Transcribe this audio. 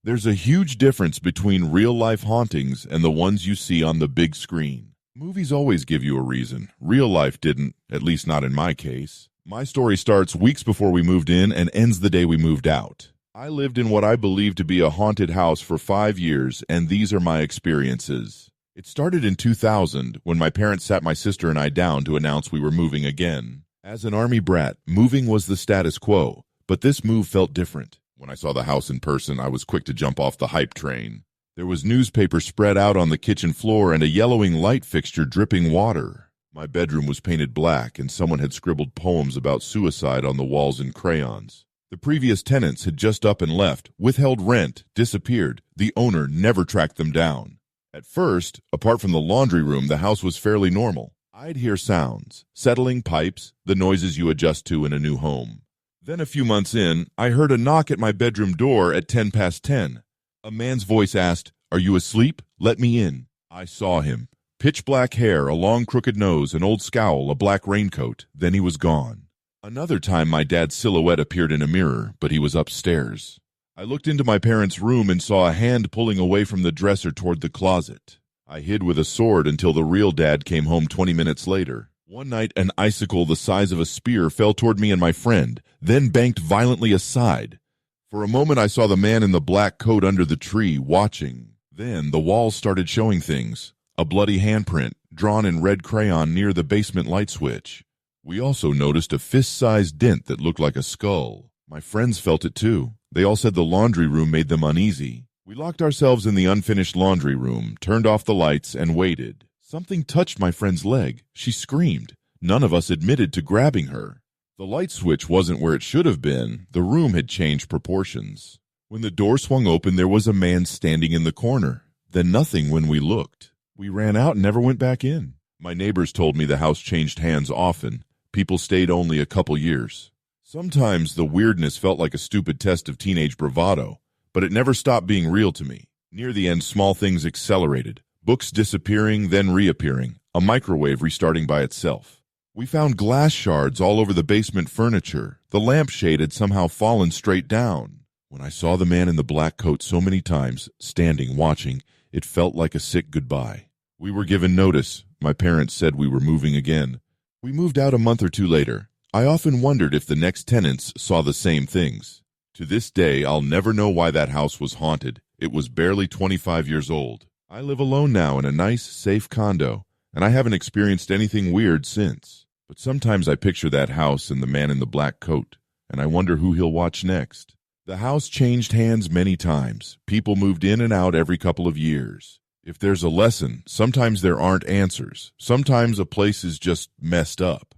There's a huge difference between real-life hauntings and the ones you see on the big screen. Movies always give you a reason. Real life didn't, at least not in my case. My story starts weeks before we moved in and ends the day we moved out. I lived in what I believe to be a haunted house for 5 years, and these are my experiences. It started in 2000 when my parents sat my sister and I down to announce we were moving again. As an army brat, moving was the status quo, but this move felt different. When I saw the house in person, I was quick to jump off the hype train. There was newspaper spread out on the kitchen floor and a yellowing light fixture dripping water. My bedroom was painted black, and someone had scribbled poems about suicide on the walls in crayons. The previous tenants had just up and left, withheld rent, disappeared. The owner never tracked them down. At first, apart from the laundry room, the house was fairly normal. I'd hear sounds, settling pipes, the noises you adjust to in a new home. Then a few months in, I heard a knock at my bedroom door at 10 past 10. A man's voice asked, "Are you asleep? Let me in." I saw him. Pitch black hair, a long crooked nose, an old scowl, a black raincoat. Then he was gone. Another time my dad's silhouette appeared in a mirror, but he was upstairs. I looked into my parents' room and saw a hand pulling away from the dresser toward the closet. I hid with a sword until the real dad came home 20 minutes later. One night, an icicle the size of a spear fell toward me and my friend, then banked violently aside. For a moment, I saw the man in the black coat under the tree, watching. Then the walls started showing things. A bloody handprint, drawn in red crayon near the basement light switch. We also noticed a fist-sized dent that looked like a skull. My friends felt it too. They all said the laundry room made them uneasy. We locked ourselves in the unfinished laundry room, turned off the lights, and waited. Something touched my friend's leg. She screamed. None of us admitted to grabbing her. The light switch wasn't where it should have been. The room had changed proportions. When the door swung open, there was a man standing in the corner. Then nothing when we looked. We ran out and never went back in. My neighbors told me the house changed hands often. People stayed only a couple years. Sometimes the weirdness felt like a stupid test of teenage bravado, but it never stopped being real to me. Near the end, small things accelerated. Books disappearing, then reappearing. A microwave restarting by itself. We found glass shards all over the basement furniture. The lampshade had somehow fallen straight down. When I saw the man in the black coat so many times, standing, watching, it felt like a sick goodbye. We were given notice. My parents said we were moving again. We moved out a month or two later. I often wondered if the next tenants saw the same things. To this day, I'll never know why that house was haunted. It was barely 25 years old. I live alone now in a nice, safe condo, and I haven't experienced anything weird since. But sometimes I picture that house and the man in the black coat, and I wonder who he'll watch next. The house changed hands many times. People moved in and out every couple of years. If there's a lesson, sometimes there aren't answers. Sometimes a place is just messed up.